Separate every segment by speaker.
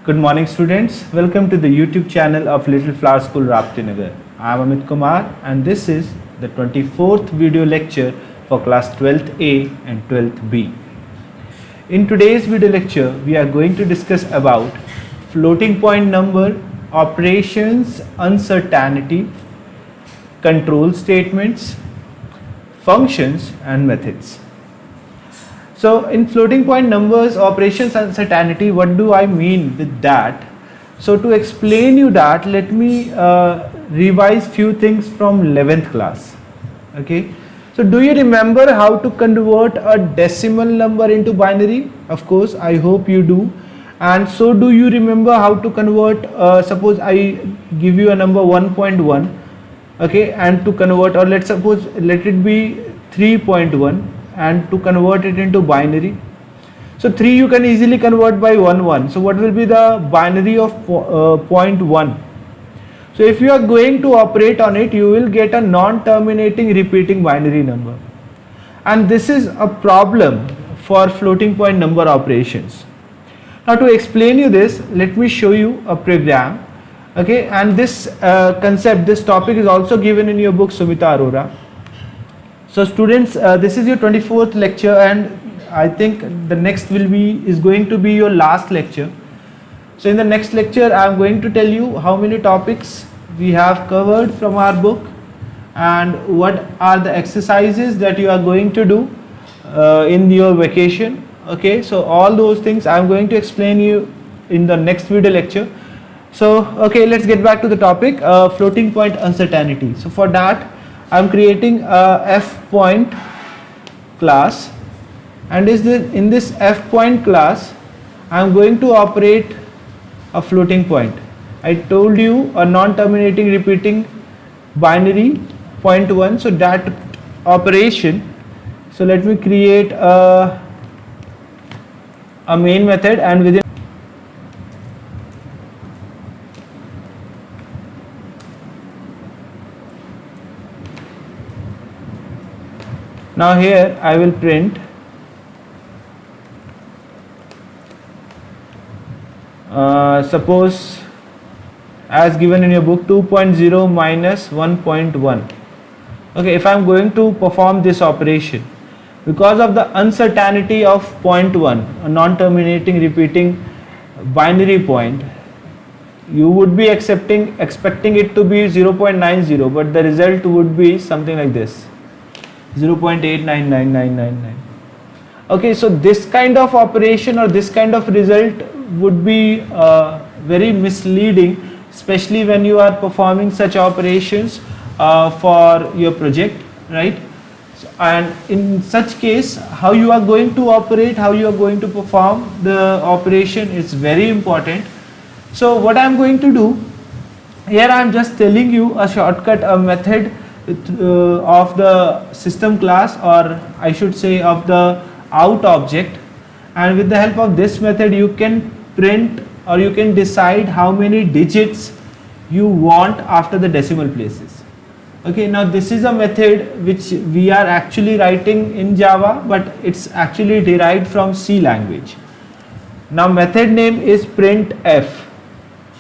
Speaker 1: Good morning, students. Welcome to the YouTube channel of Little Flower School, Raptinagar. I am Amit Kumar and this is the 24th video lecture for class 12th A and 12th B. In today's video lecture, we are going to discuss about floating point number, operations, uncertainty, control statements, functions and methods. So in floating point numbers, operations, uncertainty, what do I mean with that? So to explain you that, let me revise few things from 11th class. Okay. So do you remember how to convert a decimal number into binary? Of course, I hope you do. And so do you remember how to convert, suppose I give you a number 1.1, okay, and to convert, or let it be 3.1, and to convert it into binary. So 3 you can easily convert by 1. So what will be the binary of 0.1? So if you are going to operate on it, you will get a non-terminating repeating binary number. And this is a problem for floating point number operations. Now to explain you this, let me show you a program. Okay, and this concept, this topic is also given in your book Sumita Arora. So students, this is your 24th lecture and I think the next is going to be your last lecture. So in the next lecture, I am going to tell you how many topics we have covered from our book and what are the exercises that you are going to do in your vacation. Okay, so all those things I am going to explain you in the next video lecture. So okay, let's get back to the topic, floating point uncertainty. So for that, I am creating a f point class, and in this f point class I am going to operate a floating point. I told you a non-terminating repeating binary 0.1, so that operation, so let me create a main method, and within now here I will print suppose as given in your book 2.0 minus 1.1. Okay, if I am going to perform this operation, because of the uncertainty of 0.1, a non-terminating repeating binary point, you would be expecting it to be 0.90, but the result would be something like this, 0.899999. Okay, so this kind of operation or this kind of result would be very misleading, especially when you are performing such operations for your project, right? So, and in such case, how you are going to operate, how you are going to perform the operation is very important. So what I am going to do here, I am just telling you a shortcut, a method of the system class, or I should say of the out object, and with the help of this method you can print or you can decide how many digits you want after the decimal places. Okay, now this is a method which we are actually writing in Java, but it's actually derived from C language. Now method name is printf,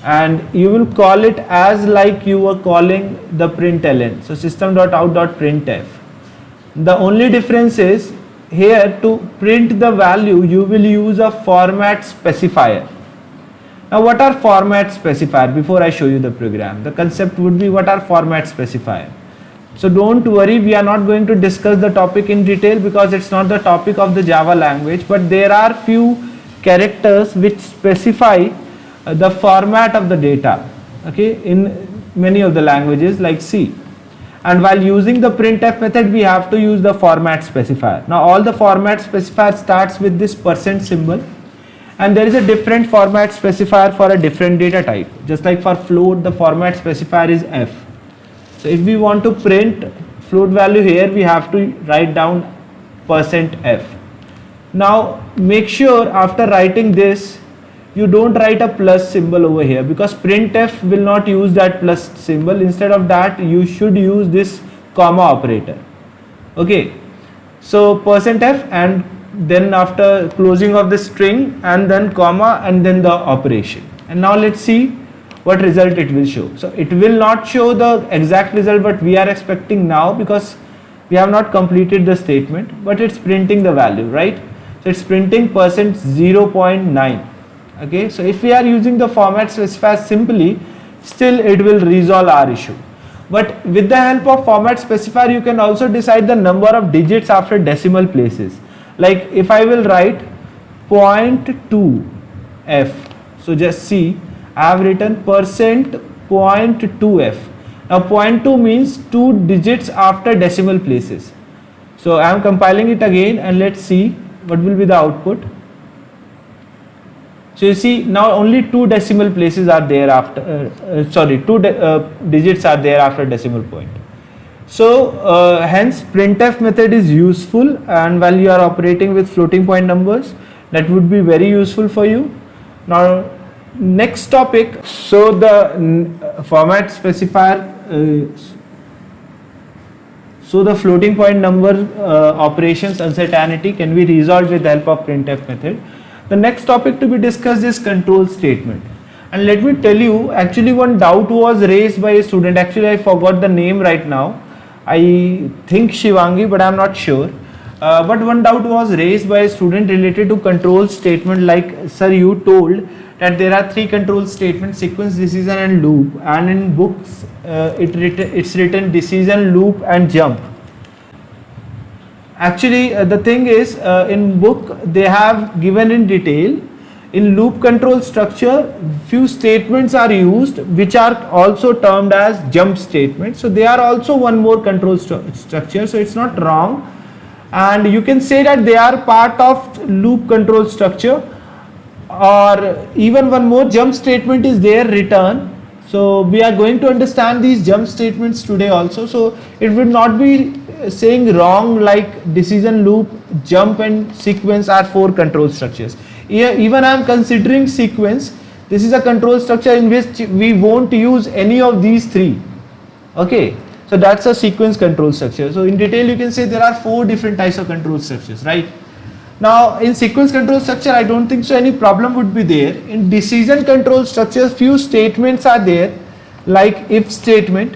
Speaker 1: and you will call it as like you were calling the println, so system.out.printf. The only difference is here, to print the value you will use a format specifier. Now what are format specifier? Before I show you the program, the concept would be what are format specifier. So don't worry, we are not going to discuss the topic in detail because it's not the topic of the Java language, but there are few characters which specify the format of the data, okay, in many of the languages like C. And while using the printf method, we have to use the format specifier. Now all the format specifier starts with this % symbol, and there is a different format specifier for a different data type. Just like for float, the format specifier is f. So if we want to print float value here, we have to write down %f. Now make sure after writing this, you don't write a plus symbol over here, because printf will not use that plus symbol. Instead of that, you should use this comma operator. Okay, so %f, and then after closing of the string, and then comma, and then the operation. And now let's see what result it will show. So it will not show the exact result what we are expecting now, because we have not completed the statement, but it's printing the value, right? So it's printing %0.9. Okay, so if we are using the format specifier simply, still it will resolve our issue. But with the help of format specifier, you can also decide the number of digits after decimal places. Like if I will write 0.2f, so just see, I have written %0.2f. Now 0.2 means 2 digits after decimal places. So I am compiling it again, and let's see what will be the output. So you see, now only 2 decimal places are there after, digits are there after decimal point. So hence printf method is useful, and while you are operating with floating point numbers, that would be very useful for you. Now next topic, so the format specifier, so the floating point number operations uncertainty can be resolved with the help of printf method. The next topic to be discussed is control statement. And let me tell you, actually one doubt was raised by a student. Actually I forgot the name right now. I think Shivangi, but I am not sure. But one doubt was raised by a student related to control statement, like, sir, you told that there are 3 control statements: sequence, decision and loop, and in books it's written decision, loop and jump. Actually the thing is, in book they have given in detail, in loop control structure few statements are used which are also termed as jump statements. So they are also one more control structure, so it's not wrong, and you can say that they are part of loop control structure. Or even one more jump statement is there, return. So we are going to understand these jump statements today also. So it would not be saying wrong like decision, loop, jump and sequence are 4 control structures. Even I am considering sequence, this is a control structure in which we won't use any of these 3. Okay, so that's a sequence control structure. So in detail you can say there are 4 different types of control structures, right? Now in sequence control structure, I don't think so any problem would be there. In decision control structure, few statements are there, like if statement,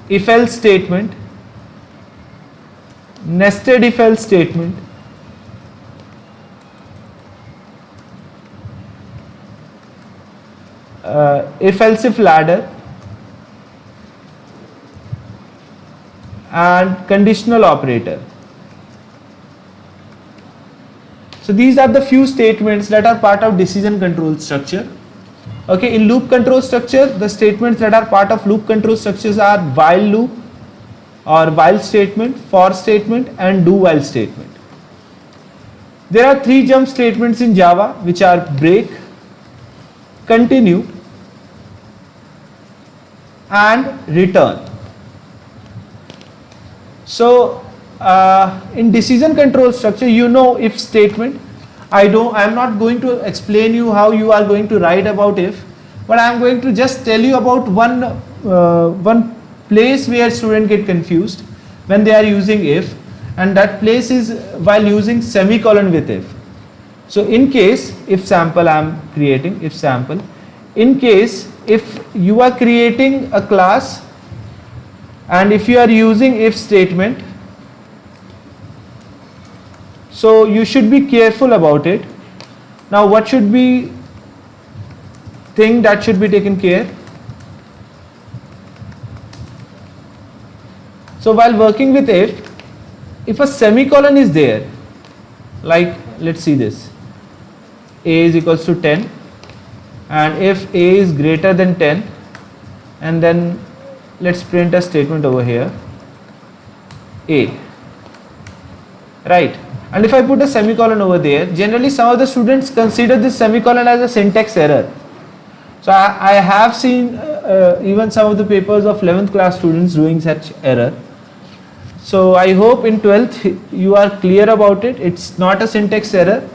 Speaker 1: if else statement, nested if else statement, if else if ladder, and conditional operator. So these are the few statements that are part of decision control structure. Okay, in loop control structure, the statements that are part of loop control structures are while loop or while statement, for statement and do while statement. There are 3 jump statements in Java, which are break, continue and return. So in decision control structure, you know if statement. I am not going to explain you how you are going to write about if, but I am going to just tell you about one place where students get confused when they are using if, and that place is while using semicolon with if. So in case if sample, I am creating if sample. In case if you are creating a class and if you are using if statement, so you should be careful about it. Now what should be thing that should be taken care? So while working with if a semicolon is there, like let's see this, a is equals to 10, and if a is greater than 10, and then let's print a statement over here, a, right? And if I put a semicolon over there, generally some of the students consider this semicolon as a syntax error. So I have seen even some of the papers of 11th class students doing such error. So I hope in 12th you are clear about it. It's not a syntax error.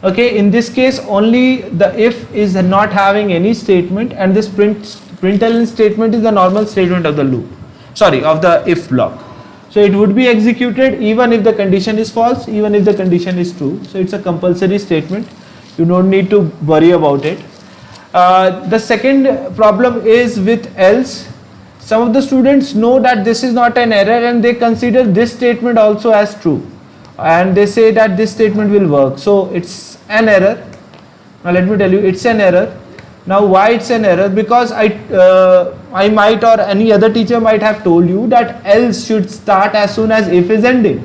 Speaker 1: Okay, in this case only the if is not having any statement, and this println statement is the normal statement of the loop, sorry, of the if block. So it would be executed even if the condition is false, even if the condition is true. So it's a compulsory statement. You don't need to worry about it. The second problem is with else. Some of the students know that this is not an error and they consider this statement also as true, and they say that this statement will work, so it's an error. Now let me tell you, it's an error. Now why it's an error? Because I might, or any other teacher might have told you that else should start as soon as if is ending,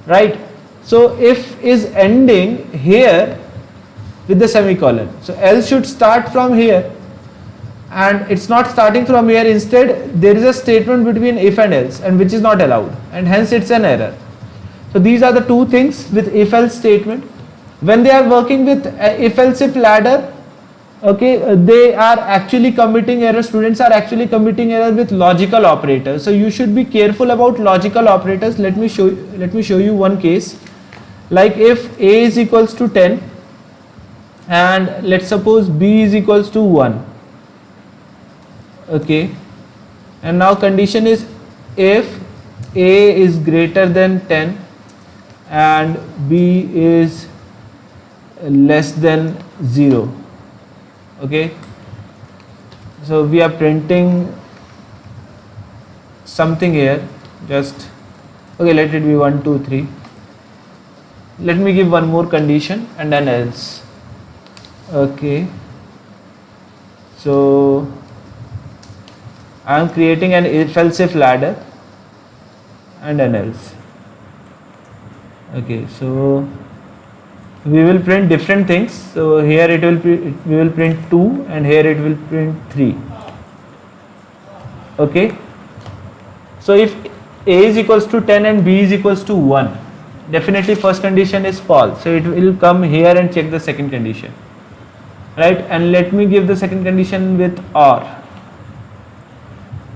Speaker 1: right? So if is ending here with the semicolon, so else should start from here, and it's not starting from here. Instead there is a statement between if and else, and which is not allowed, and hence it's an error. So these are the two things with if else statement. When they are working with if else if ladder, okay, they are actually committing error. Students are actually committing error with logical operators. So you should be careful about logical operators. Let me show you one case. Like if a is equals to 10 and let's suppose b is equals to 1, okay, and now condition is if a is greater than 10 and b is less than 0, okay. So we are printing something here, just okay, let it be 1 2 3. Let me give one more condition and then else, okay. So I am creating an if else if ladder and an else, okay. So we will print different things. So here we will print 2 and here it will print 3, okay. So if a is equals to 10 and b is equals to 1, definitely first condition is false, so it will come here and check the second condition, right? And let me give the second condition with OR.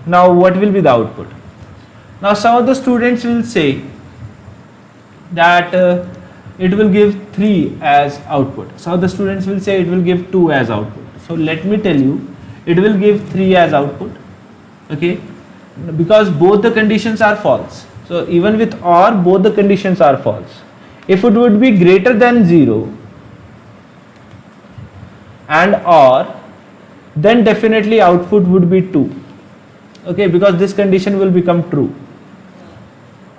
Speaker 1: Now what will be the output? Now some of the students will say that it will give 3 as output. So the students will say it will give 2 as output. So let me tell you, it will give 3 as output, okay, because both the conditions are false. So even with OR, both the conditions are false. If it would be greater than 0 and OR, then definitely output would be 2, okay, because this condition will become true,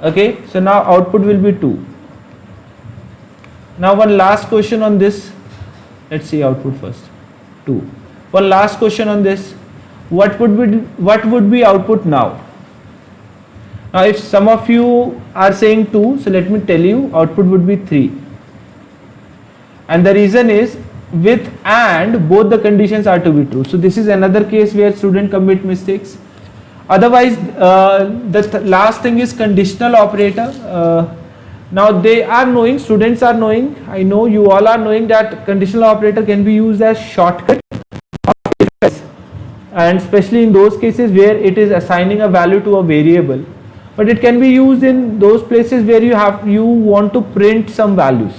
Speaker 1: okay. So now output will be 2. Now one last question on this. Let's see output first. 2. One last question on this. What would be output now? Now if some of you are saying 2, so let me tell you, output would be 3. And the reason is, with AND both the conditions are to be true. So this is another case where student commit mistakes. Otherwise the last thing is conditional operator. Now they are knowing, students are knowing, I know you all are knowing that conditional operator can be used as shortcut, and especially in those cases where it is assigning a value to a variable. But it can be used in those places where you want to print some values.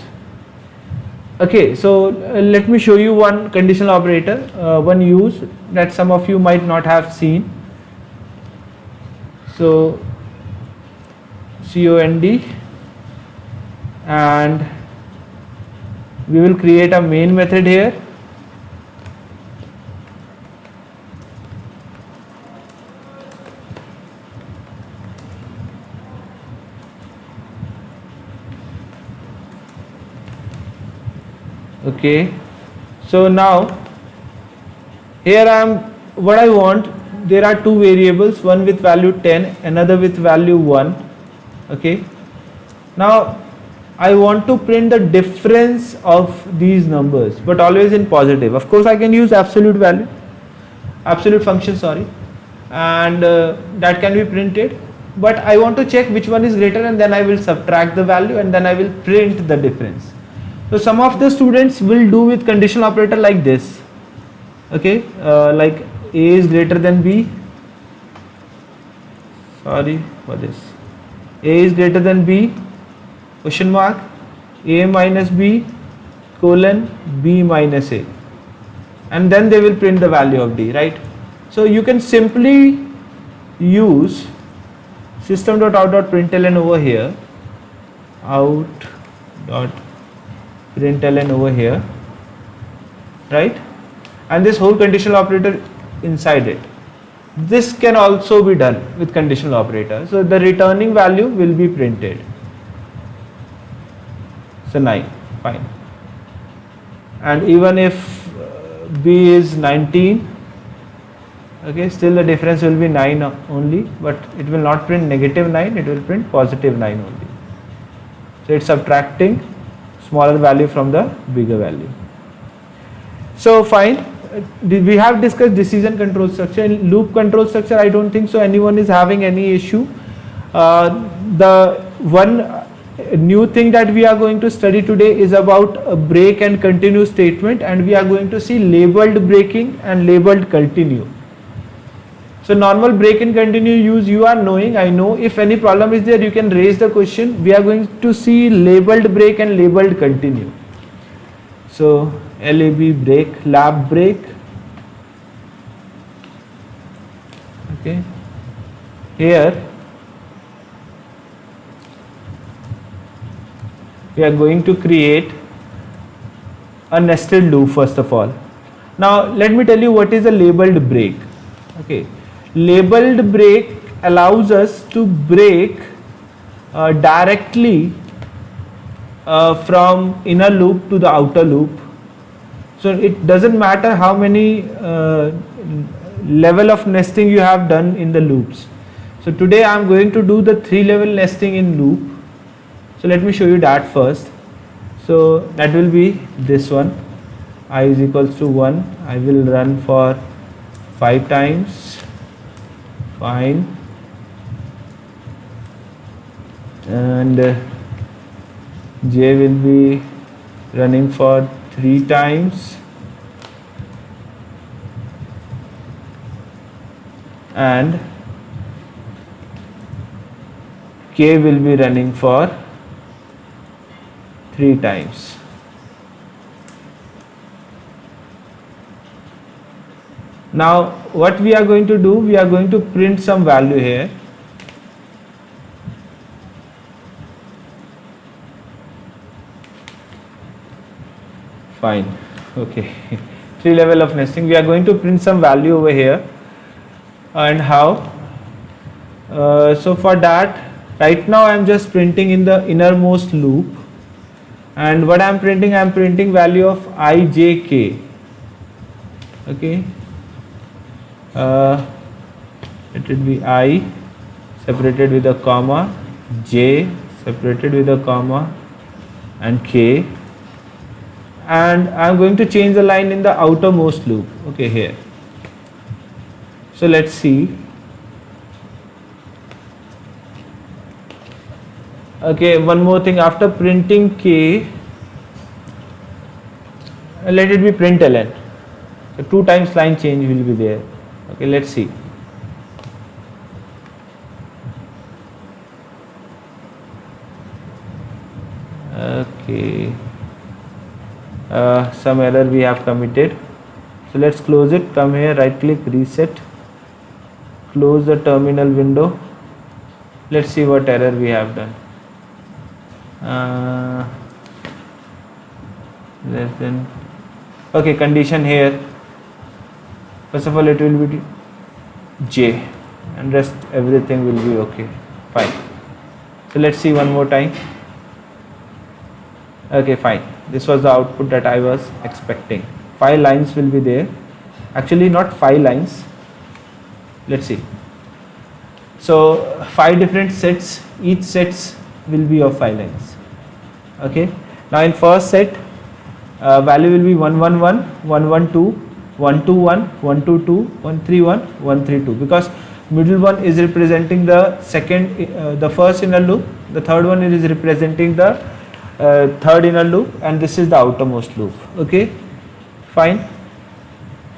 Speaker 1: Okay, so let me show you one conditional operator, one use that some of you might not have seen. So COND, and we will create a main method here. Okay, so now here what I want, there are two variables, one with value 10, another with value 1, okay. Now I want to print the difference of these numbers, but always in positive. Of course I can use absolute function, sorry, and that can be printed, but I want to check which one is greater, and then I will subtract the value and then I will print the difference. So some of the students will do with conditional operator like this, okay, like a is greater than b, sorry for this, a is greater than b, question mark, a minus b colon b minus a, and then they will print the value of d, right? So you can simply use system.out.println over here, out.println println over here, right? And this whole conditional operator inside it. This can also be done with conditional operator. So the returning value will be printed. So 9, fine. And even if B is 19, okay, still the difference will be 9 only, but it will not print -9, it will print +9 only. So it's subtracting smaller value from the bigger value. So fine. We have discussed decision control structure. In loop control structure, I don't think so anyone is having any issue. The one new thing that we are going to study today is about a break and continue statement, and we are going to see labeled breaking and labeled continue. So normal break and continue use you are knowing, I know. If any problem is there, you can raise the question. We are going to see labeled break and labeled continue. So LAB break, lab break. Okay. Here we are going to create a nested loop first of all. Now let me tell you what is a labeled break. Okay. Labeled break allows us to break directly from inner loop to the outer loop. So it doesn't matter how many level of nesting you have done in the loops. So today I am going to do the 3-level nesting in loop. So let me show you that first. So that will be this one. I is equals to 1. I will run for 5 times. Fine. And J will be running for 3 times, and K will be running for 3 times. Now what we are going to do, we are going to print some value here. Fine. Okay. 3 level of nesting. We are going to print some value over here. And how? So for that, right now I am just printing in the innermost loop. And what I am printing value of I, J, K. Okay. It will be I separated with a comma, J separated with a comma, and K. And I am going to change the line in the outermost loop. Okay, here. So let's see. Okay, one more thing. After printing K, let it be println. So 2 times line change will be there. Okay, let's see. Okay. Some error we have committed. So let's close it. Come here, right click, reset. Close the terminal window. Let's see what error we have done. Less than. Okay, condition here. First of all, it will be J, and rest everything will be okay. Fine. So let's see one more time. Okay, fine. This was the output that I was expecting. 5 lines will be there. Actually, not 5 lines. Let's see. So 5 different sets. Each sets will be of 5 lines. Okay. Now in first set, value will be 111, 112, 121, 122, 131, 132, because middle one is representing the second, the first inner loop. The third one is representing the third inner loop, and this is the outermost loop. Okay, fine.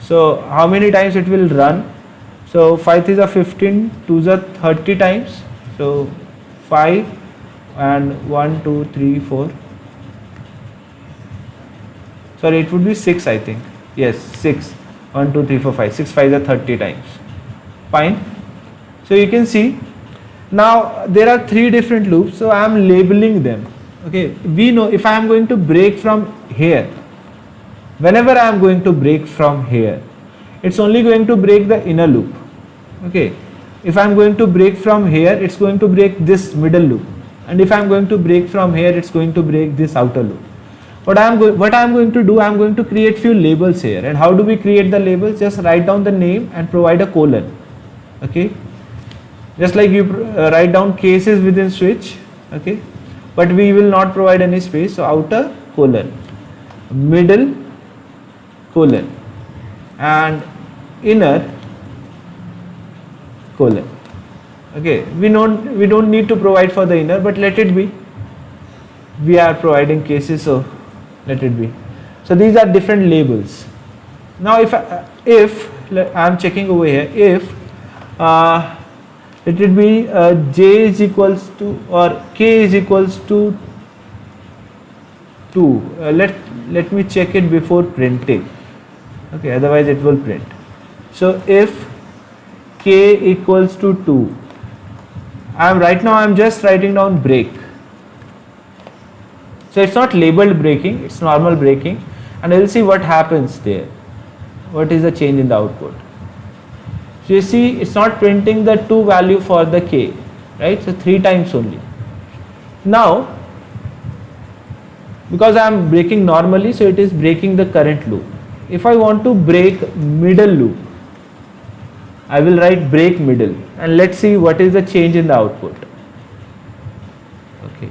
Speaker 1: So how many times it will run? So 5 is a 15, 2 is a 30 times. So 5 and 1, 2, 3, 4. Sorry, it would be 6, I think. Yes, 6. 1, 2, 3, 4, 5. 6, 5 is a 30 times. Fine. So you can see now there are 3 different loops. So I am labeling them. Okay, we know if I am going to break from here, whenever I am going to break from here, it's only going to break the inner loop. Okay, if I am going to break from here, it's going to break this middle loop, and if I am going to break from here, it's going to break this outer loop. What I am going to do, I am going to create few labels here. And how do we create the labels? Just write down the name and provide a colon. Okay, just like you write down cases within switch. Okay, but we will not provide any space. So outer colon, middle colon, and inner colon. Okay, we don't need to provide for the inner, but let it be. We are providing cases, so let it be. So these are different labels. Now if I am checking over here, if let it be j is equals to or k is equals to 2. Let me check it before printing. Okay, otherwise it will print. So if k equals to 2, right now I am just writing down break. So it's not labeled breaking, it's normal breaking, and we'll see what happens there. What is the change in the output? So you see, it's not printing the 2 value for the k, right? So 3 times only. Now, because I am breaking normally, so it is breaking the current loop. If I want to break middle loop, I will write break middle, and let's see what is the change in the output. Okay.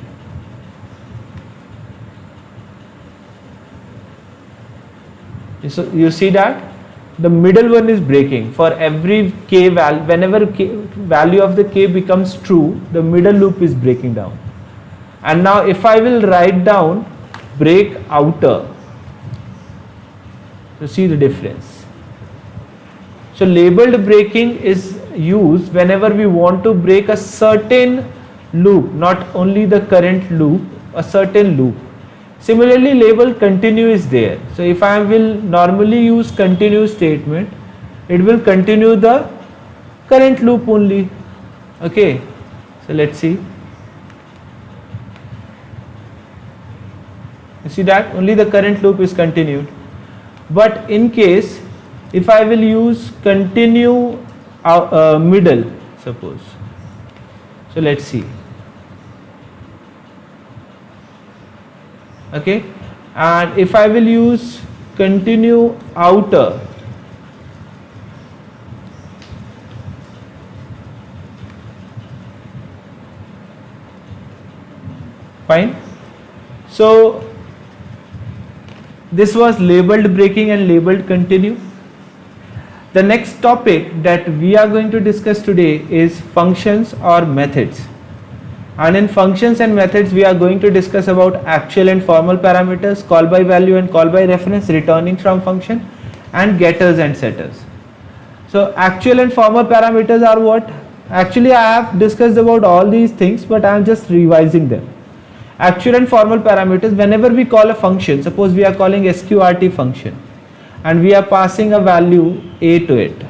Speaker 1: So you see that the middle one is breaking for every k value. Whenever value of the k becomes true, the middle loop is breaking down. And now if I will write down break outer, so see the difference. So labeled breaking is used whenever we want to break a certain loop, not only the current loop, a certain loop. Similarly, label continue is there. So if I will normally use continue statement, it will continue the current loop only. Okay, so let's see. You see that only the current loop is continued. But in case if I will use continue middle, suppose. So let's see. Okay, and if I will use continue outer, fine. So this was labeled breaking and labeled continue. The next topic that we are going to discuss today is functions or methods. And in functions and methods, we are going to discuss about actual and formal parameters, call by value and call by reference, returning from function, and getters and setters. So actual and formal parameters are what? Actually, I have discussed about all these things, but I am just revising them. Actual and formal parameters, whenever we call a function, suppose we are calling sqrt function, and we are passing a value a to it.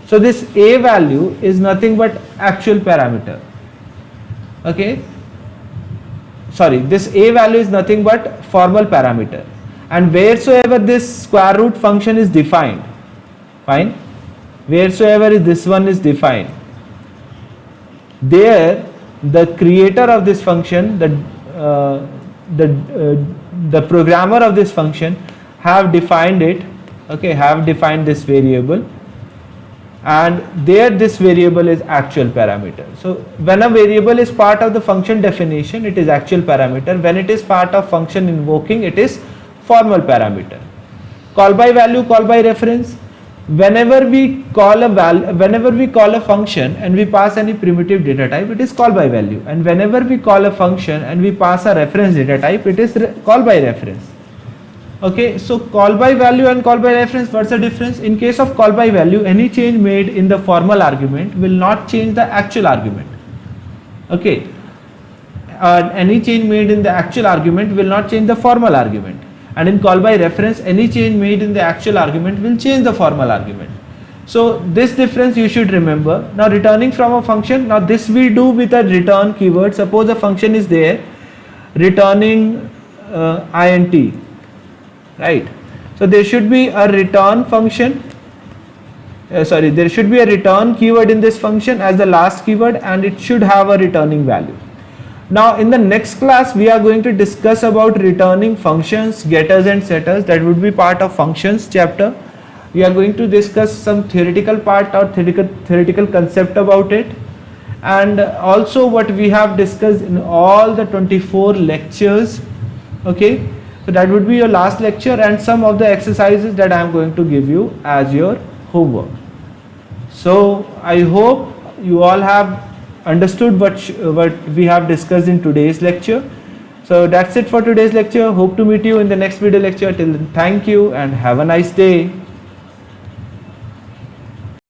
Speaker 1: So this a value is nothing but actual parameter. Okay, sorry, this a value is nothing but formal parameter, and wheresoever this square root function is defined, fine, wheresoever this one is defined, there the creator of this function, the programmer of this function have defined it. Okay, have defined this variable, and there this variable is actual parameter. So when a variable is part of the function definition, it is actual parameter. When it is part of function invoking, it is formal parameter. Call by value, call by reference, whenever we call a function and we pass any primitive data type, it is call by value, and whenever we call a function and we pass a reference data type, it is call by reference. Okay, so call by value and call by reference, what's the difference? In case of call by value, any change made in the formal argument will not change the actual argument. Okay, any change made in the actual argument will not change the formal argument, and in call by reference, any change made in the actual argument will change the formal argument. So this difference you should remember. Now returning from a function, now this we do with a return keyword. Suppose a function is there, returning int, right? So there should be a return function, there should be a return keyword in this function as the last keyword, and it should have a returning value. Now in the next class we are going to discuss about returning functions, getters and setters. That would be part of functions chapter. We are going to discuss some theoretical part or theoretical concept about it, and also what we have discussed in all the 24 lectures. Okay, so that would be your last lecture, and some of the exercises that I am going to give you as your homework. So I hope you all have understood what we have discussed in today's lecture. So that's it for today's lecture. Hope to meet you in the next video lecture. Till then, thank you and have a nice day.